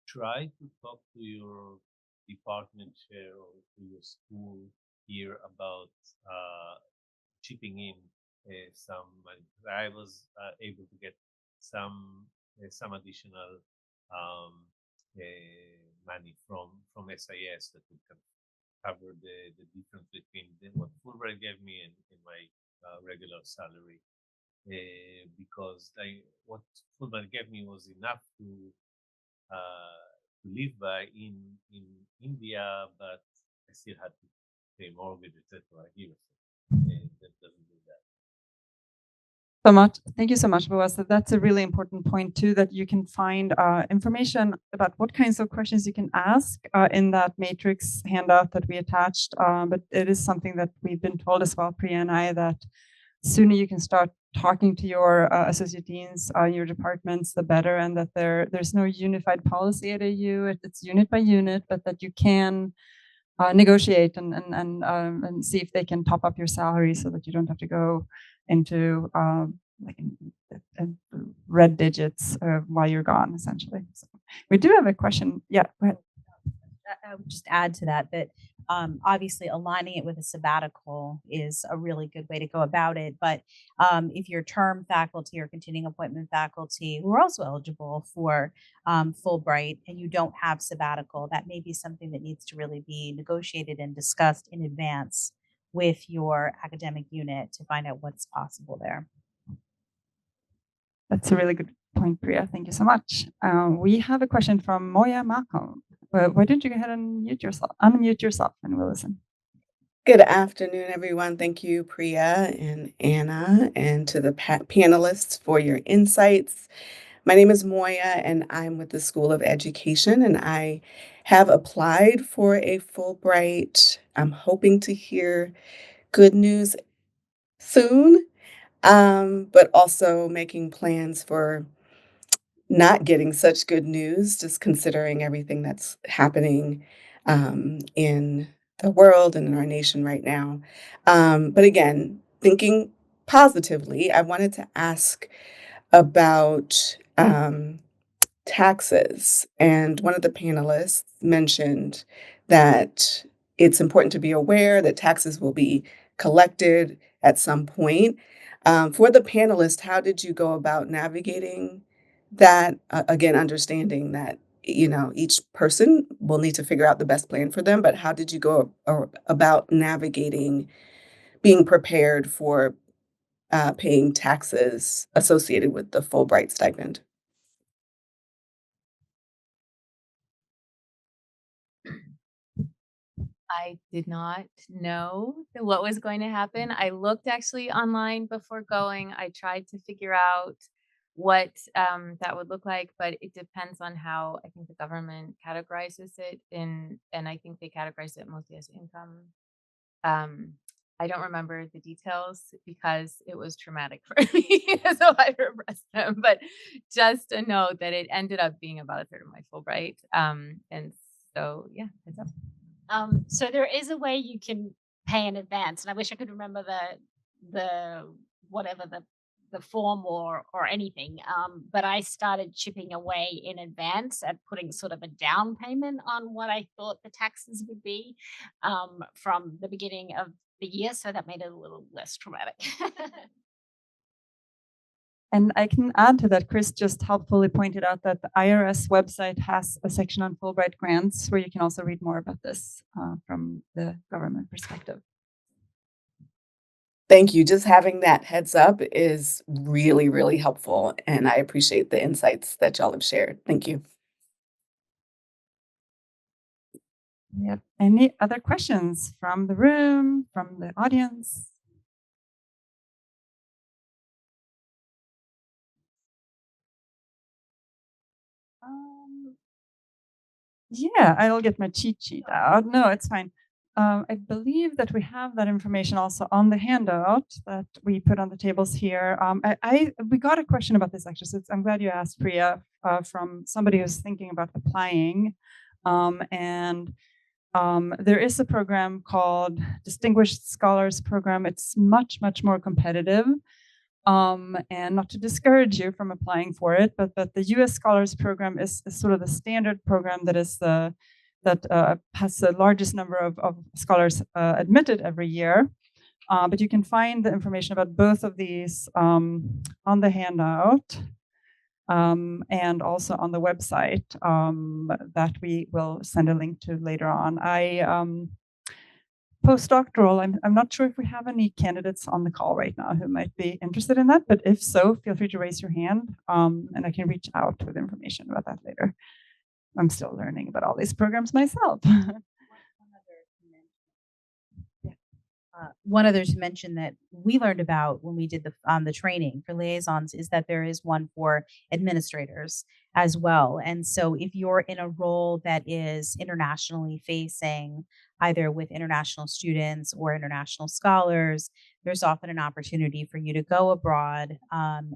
try to talk to your department chair or to your school here about chipping in some money. I was able to get some additional money from SIS that would cover the difference between what Fulbright gave me and my regular salary, because what Fulbright gave me was enough to live by in India, but I still had to pay mortgage, etc. here. So that doesn't do that. So much. Thank you so much, Boaz. That's a really important point too, that you can find information about what kinds of questions you can ask in that matrix handout that we attached. But it is something that we've been told as well, Priya and I, that sooner you can start talking to your associate deans, your departments, the better, and that there's no unified policy at AU. It's unit by unit, but that you can negotiate and see if they can top up your salary so that you don't have to go into red digits while you're gone, essentially. So we do have a question. Yeah, go ahead. I would just add to that obviously aligning it with a sabbatical is a really good way to go about it. But if you're term faculty or continuing appointment faculty who are also eligible for Fulbright and you don't have sabbatical, that may be something that needs to really be negotiated and discussed in advance with your academic unit to find out what's possible there. That's a really good point, Priya. Thank you so much. We have a question from Moya Malcolm. Why don't you go ahead and unmute yourself, and we'll listen. Good afternoon, everyone. Thank you, Priya and Anna, and to the panelists for your insights. My name is Moya, and I'm with the School of Education, and I have applied for a Fulbright. I'm hoping to hear good news soon, but also making plans for not getting such good news, just considering everything that's happening in the world and in our nation right now. But again, thinking positively, I wanted to ask about taxes. And one of the panelists mentioned that it's important to be aware that taxes will be collected at some point. For the panelists, how did you go about navigating that? Again, understanding that each person will need to figure out the best plan for them, but how did you go about navigating being prepared for paying taxes associated with the Fulbright stipend? I did not know what was going to happen. I looked actually online before going. I tried to figure out what that would look like, but it depends on how I think the government categorizes it and I think they categorize it mostly as income. Um, I don't remember the details because it was traumatic for me, so I repressed them. But just to know that it ended up being about a third of my Fulbright, and so yeah, heads up. So there is a way you can pay in advance, and I wish I could remember the whatever the form or anything. But I started chipping away in advance at putting sort of a down payment on what I thought the taxes would be from the beginning of the year, so that made it a little less traumatic. And I can add to that, Chris just helpfully pointed out that the IRS website has a section on Fulbright grants where you can also read more about this from the government perspective. Thank you. Just having that heads up is really, really helpful. And I appreciate the insights that y'all have shared. Thank you. Yep. Any other questions from the room, from the audience? Yeah, I'll get my cheat sheet out. No, it's fine. I believe that we have that information also on the handout that we put on the tables here. We got a question about this actually, so I'm glad you asked, Priya, from somebody who's thinking about applying. And there is a program called Distinguished Scholars Program. It's much, much more competitive. And not to discourage you from applying for it, but the U.S. Scholars Program is sort of the standard program that is has the largest number of scholars admitted every year. But you can find the information about both of these on the handout and also on the website that we will send a link to later on. Postdoctoral, I'm not sure if we have any candidates on the call right now who might be interested in that, but if so, feel free to raise your hand and I can reach out with information about that later. I'm still learning about all these programs myself. One other to mention that we learned about when we did the training for liaisons is that there is one for administrators as well. And so if you're in a role that is internationally facing, either with international students or international scholars, there's often an opportunity for you to go abroad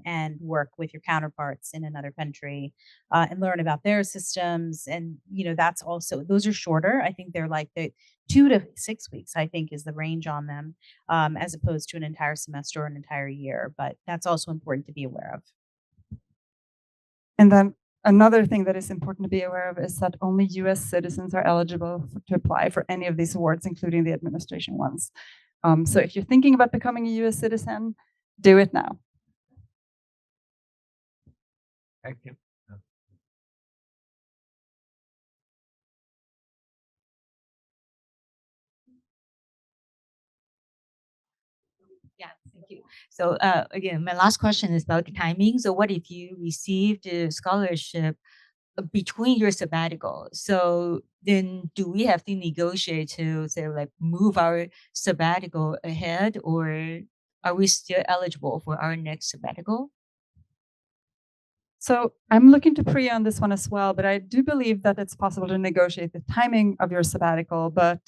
and work with your counterparts in another country and learn about their systems. And that's also, those are shorter. I think they're like the 2 to 6 weeks, I think, is the range on them, as opposed to an entire semester or an entire year. But that's also important to be aware of. And then another thing that is important to be aware of is that only US citizens are eligible to apply for any of these awards, including the administration ones. So if you're thinking about becoming a US citizen, do it now. Thank you. Yeah, thank you. So again, my last question is about the timing. So what if you received a scholarship between your sabbatical? So then do we have to negotiate to say like move our sabbatical ahead, or are we still eligible for our next sabbatical? So I'm looking to Priya on this one as well, but I do believe that it's possible to negotiate the timing of your sabbatical, but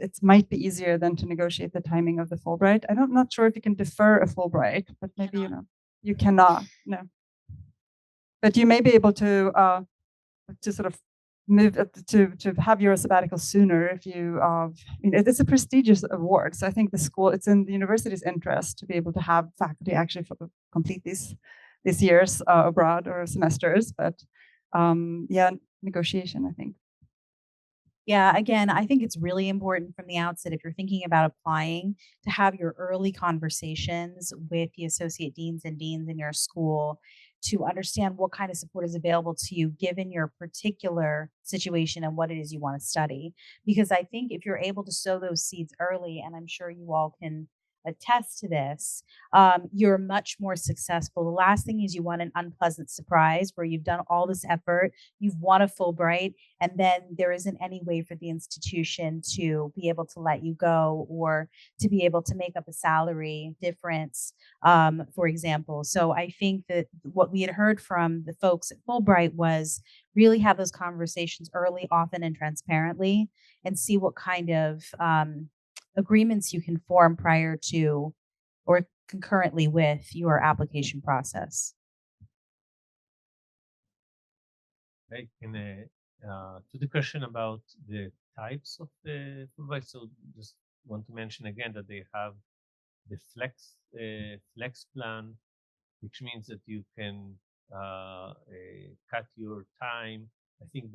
it might be easier than to negotiate the timing of the Fulbright. I'm not sure if you can defer a Fulbright, but maybe you cannot. No, but you may be able to sort of move to have your sabbatical sooner if you. It's a prestigious award, so I think it's in the university's interest to be able to have faculty actually complete these years abroad or semesters, but negotiation, I think. Yeah, again, I think it's really important from the outset, if you're thinking about applying, to have your early conversations with the associate deans and deans in your school to understand what kind of support is available to you given your particular situation and what it is you want to study. Because I think if you're able to sow those seeds early, and I'm sure you all can attest to this, you're much more successful. The last thing is you want an unpleasant surprise where you've done all this effort, you've won a Fulbright, and then there isn't any way for the institution to be able to let you go or to be able to make up a salary difference, for example. So I think that what we had heard from the folks at Fulbright was really have those conversations early, often, and transparently, and see what kind of agreements you can form prior to or concurrently with your application process. Right. And to the question about the types of the Fulbright, so just want to mention again that they have the flex plan, which means that you can cut your time. I think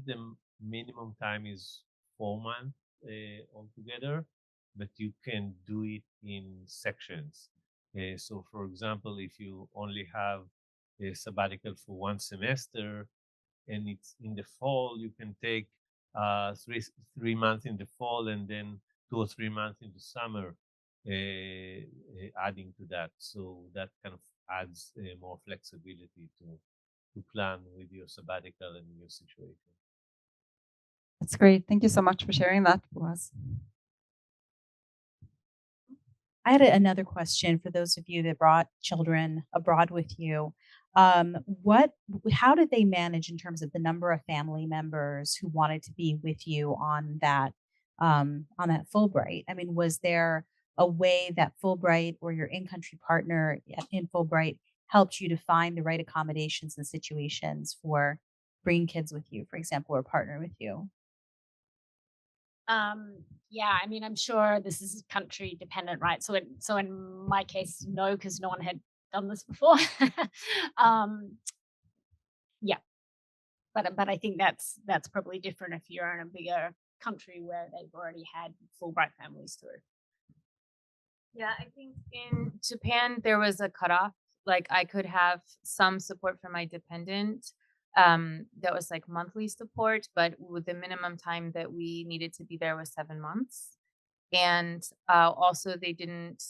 the minimum time is 4 months altogether, but you can do it in sections. So, for example, if you only have a sabbatical for 1 semester and it's in the fall, you can take 3 months in the fall and then 2 or 3 months in the summer, adding to that. So that kind of adds more flexibility to plan with your sabbatical and your situation. That's great. Thank you so much for sharing that, Boaz. I had another question for those of you that brought children abroad with you. How did they manage in terms of the number of family members who wanted to be with you on that Fulbright? I mean, was there a way that Fulbright or your in-country partner in Fulbright helped you to find the right accommodations and situations for bringing kids with you, for example, or partner with you? Yeah, I mean, I'm sure this is country dependent, right? So in my case, no, because no one had done this before. Yeah, but I think that's probably different if you're in a bigger country where they've already had Fulbright families through. Yeah, I think in Japan there was a cutoff. Like I could have some support from my dependent. That was like monthly support, but with the minimum time that we needed to be there was 7 months. And also they didn't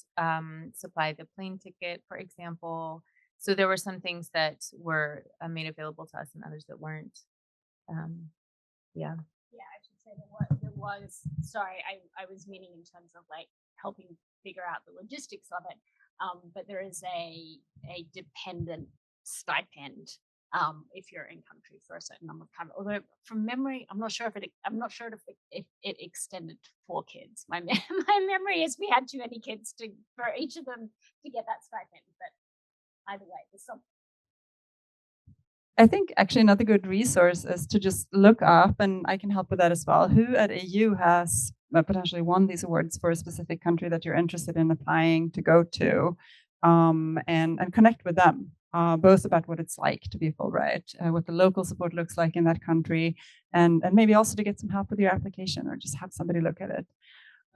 supply the plane ticket, for example. So there were some things that were made available to us and others that weren't. Yeah. Yeah, I should say there was. Sorry, I was meaning in terms of like helping figure out the logistics of it. But there is a dependent stipend if you're in country for a certain number of time. Although from memory, I'm not sure if it extended to 4 kids. My memory is we had too many kids for each of them to get that stipend. But either way, there's something. I think actually another good resource is to just look up, and I can help with that as well, who at AU has potentially won these awards for a specific country that you're interested in applying to go to, and connect with them, both about what it's like to be Fulbright, what the local support looks like in that country, and maybe also to get some help with your application or just have somebody look at it.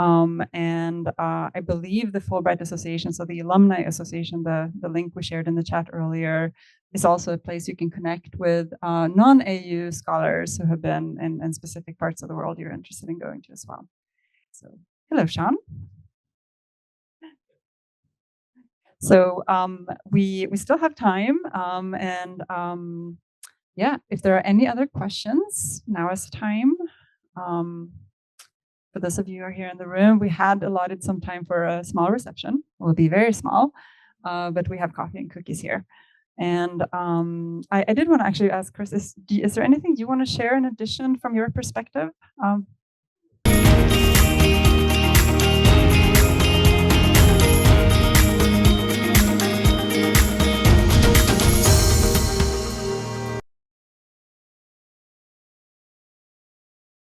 I believe the Fulbright Association, so the Alumni Association, the link we shared in the chat earlier, is also a place you can connect with non-AU scholars who have been in specific parts of the world you're interested in going to as well. So, hello, Sean. So we still have time, yeah, if there are any other questions, now is the time. For those of you who are here in the room, we had allotted some time for a small reception. It will be very small, but we have coffee and cookies here. And I did want to actually ask Chris, is there anything you want to share in addition from your perspective